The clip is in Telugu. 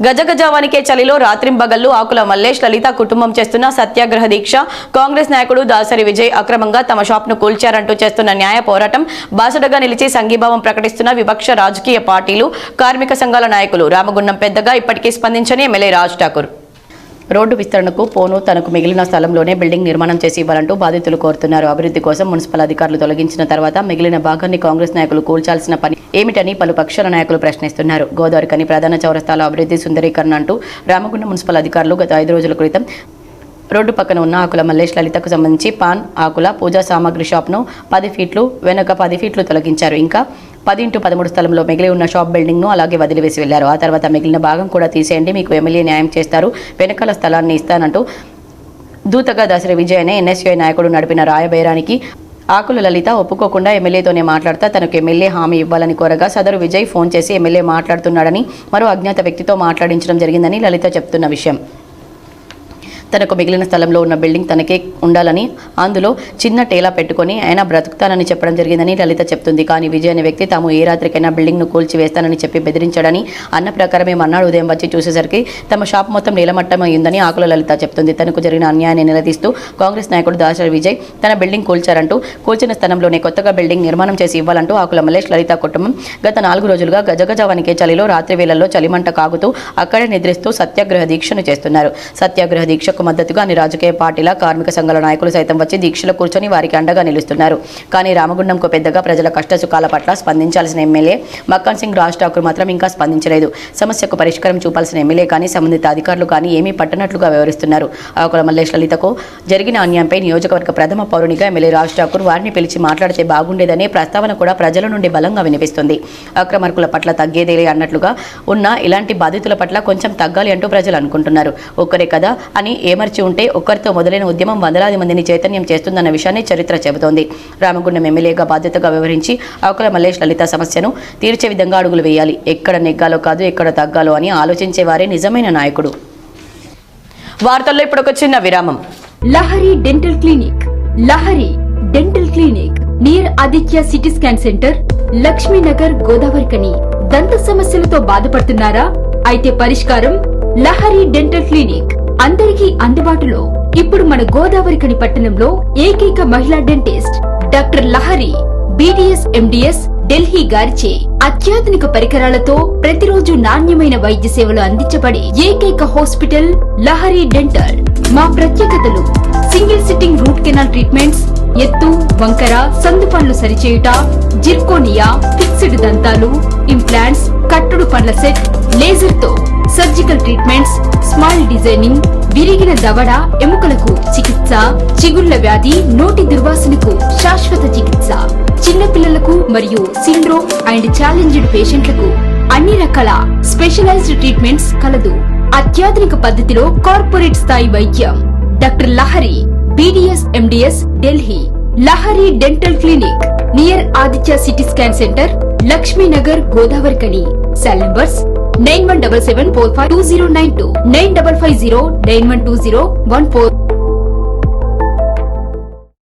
గజగజావానికే చలిలో రాత్రింబగళ్లు ఆకుల మల్లేష్ లలిత కుటుంబం చేస్తున్న సత్యాగ్రహ దీక్ష. కాంగ్రెస్ నాయకుడు దాసరి విజయ్ అక్రమంగా తమ షాప్ను కూల్చారంటూ చేస్తున్న న్యాయ పోరాటం. బాసటగా నిలిచి సంఘీభావం ప్రకటిస్తున్న విపక్ష రాజకీయ పార్టీలు, కార్మిక సంఘాల నాయకులు. రామగుండం పెద్దగా ఇప్పటికీ స్పందించని ఎమ్మెల్యే రాజ్ ఠాకూర్. రోడ్డు విస్తరణకు పోను తనకు మిగిలిన స్థలంలోనే బిల్డింగ్ నిర్మాణం చేసి ఇవ్వాలంటూ బాధితులు కోరుతున్నారు. అభివృద్ధి కోసం మున్సిపల్ అధికారులు తొలగించిన తర్వాత మిగిలిన భాగాన్ని కాంగ్రెస్ నాయకులు కూల్చాల్సిన పని ఏమిటని పలు పక్షాల నాయకులు ప్రశ్నిస్తున్నారు. గోదావరికని ప్రధాన చౌరస్తాలో అభివృద్ధి సుందరీకరణ అంటూ రామగుండం మున్సిపల్ అధికారులు గత 5 రోజుల క్రితం రోడ్డు పక్కన ఉన్న ఆకుల మల్లేష్ లలితకు సంబంధించి పాన్ ఆకుల పూజా సామాగ్రి షాప్ను 10 ఫీట్లు వెనుక 10 ఫీట్లు తొలగించారు. ఇంకా 10x13 స్థలంలో మిగిలి ఉన్న షాప్ బిల్డింగ్ను అలాగే వదిలివేసి వెళ్లారు. ఆ తర్వాత మిగిలిన భాగం కూడా తీసేయండి, మీకు ఎమ్మెల్యే న్యాయం చేస్తారు, వెనకాల స్థలాన్ని ఇస్తానంటూ దూతగా దాసరి విజయ్ అనే ఎన్ఎస్యూఐ నాయకుడు నడిపిన రాయబేరానికి ఆకుల లలిత ఒప్పుకోకుండా ఎమ్మెల్యేతోనే మాట్లాడుతా తనకు ఎమ్మెల్యే హామీ ఇవ్వాలని కోరగా సదరు విజయ్ ఫోన్ చేసి ఎమ్మెల్యే మాట్లాడుతున్నాడని మరో అజ్ఞాత వ్యక్తితో మాట్లాడించడం జరిగిందని లలిత చెప్తున్న విషయం. తనకు మిగిలిన స్థలంలో ఉన్న బిల్డింగ్ తనకే ఉండాలని, అందులో చిన్న టేలా పెట్టుకుని ఆయన బ్రతుకుతానని చెప్పడం జరిగిందని లలిత చెప్తుంది. కానీ విజయ్ అనే వ్యక్తి తాము ఏ రాత్రికైనా బిల్డింగ్ను కూల్చివేస్తానని చెప్పి బెదిరించాడని, అన్న ప్రకారమే మర్నాడు ఉదయం వచ్చి చూసేసరికి తమ షాప్ మొత్తం నీలమట్టం అయ్యిందని ఆకుల లలిత చెప్తుంది. తనకు జరిగిన అన్యాయాన్ని నిలదీస్తూ కాంగ్రెస్ నాయకుడు దాసరి విజయ్ తన బిల్డింగ్ కూల్చారంటూ, కూల్చిన స్థలంలోనే కొత్తగా బిల్డింగ్ నిర్మాణం చేసి ఇవ్వాలంటూ ఆకుల మల్లేష్ లలిత కుటుంబం గత 4 రోజులుగా గజగజావనికే చలిలో రాత్రి వేళల్లో చలిమంట కాగుతూ అక్కడే నిద్రిస్తూ సత్యాగ్రహ దీక్షను చేస్తున్నారు. సత్యాగ్రహ దీక్షకు మద్దతుగా అన్ని రాజకీయ పార్టీల, కార్మిక సంఘాల నాయకులు సైతం వచ్చి దీక్షలో కూర్చొని వారికి అండగా నిలుస్తున్నారు. కానీ రామగుండంకు పెద్దగా ప్రజల కష్టసుఖాల పట్ల స్పందించాల్సిన ఎమ్మెల్యే మక్కన్ సింగ్ రాజ్ ఠాకూర్ మాత్రం ఇంకా స్పందించలేదు. సమస్యకు పరిష్కారం చూపాల్సిన ఎమ్మెల్యే కానీ సంబంధిత అధికారులు కానీ ఏమీ పట్టనట్లుగా వ్యవహరిస్తున్నారు. ఆకుల మల్లేష్ లలితకు జరిగిన అన్యాయంపై నియోజకవర్గ ప్రథమ పౌరునిగా ఎమ్మెల్యే రాజ్ ఠాకూర్ వారిని పిలిచి మాట్లాడితే బాగుండేదనే ప్రస్తావన కూడా ప్రజల నుండి బలంగా వినిపిస్తుంది. అక్రమార్కుల పట్ల తగ్గేదేలే అన్నట్లుగా ఉన్న ఇలాంటి బాధితుల పట్ల కొంచెం తగ్గాలి అంటూ ప్రజలు అనుకుంటున్నారు. ఒక్కరే కదా అని ఏమర్చి ఉంటే ఒక్కరితో మొదలైన ఉద్యమం వందలాది మందిని చైతన్యం చేస్తుందన్న విషయాన్ని చరిత్ర చెబుతోంది. రామగుండం ఎమ్మెల్యేగా బాధ్యతగా వ్యవహరించి ఆకుల మల్లేష్ లలిత సమస్యను తీర్చే విధంగా అడుగులు వేయాలి. ఎక్కడ నెగ్గాలో కాదు, ఎక్కడ తగ్గాలో అని ఆలోచించేవారే నిజమైన నాయకుడు. వార్తల్లో ఇప్పుడు ఒక చిన్న విరామం. Lahari dental clinic. Lahari dental clinic near Aditya CT scan centre, Lakshmi Nagar, Godavarikhani. దంత సమస్యలతో బాధపడుతున్నారా? అయితే పరిష్కారం లహరి డెంటల్ క్లినిక్. అందరికీ అందుబాటులో. ఇప్పుడు మన గోదావరికని పట్టణంలో ఏకైక మహిళా dentist doctor Lahari BDS MDS Delhi గారిచే అత్యాధునిక పరికరాలతో ప్రతిరోజు నాణ్యమైన వైద్య సేవలు అందించబడే ఏకైక హాస్పిటల్ లహరి డెంటల్. మా ప్రత్యేకతలు: single sitting root canal treatments, ఎత్తు, వంకర, సందు పనులు సరిచేయుట, జిర్కోనియా, ఫిక్స్డ్ దంతాలు, ఇంప్లాంట్స్, కట్టుడు పండ్ల సెట్, లేజర్ తో సర్జికల్ ట్రీట్మెంట్స్, స్మైల్ డిజైనింగ్, విరిగిన దవడ ఎముకలకు చికిత్స, చిగుళ్ల వ్యాధి, నోటి దుర్వాసనకు శాశ్వత చికిత్స, చిన్నపిల్లలకు మరియు సిండ్రోమ్ అండ్ ఛాలెంజ్డ్ పేషెంట్లకు అన్ని రకాల స్పెషలైజ్డ్ ట్రీట్మెంట్స్ కలదు. అత్యాధునిక పద్ధతిలో కార్పొరేట్ స్థాయి వైద్యం. Doctor Lahari BDS MDS Delhi. Lahari dental clinic near Aditya CT scan centre, Lakshmi Nagar, Godavarikhani. Cell numbers 9177452092, 9550912014.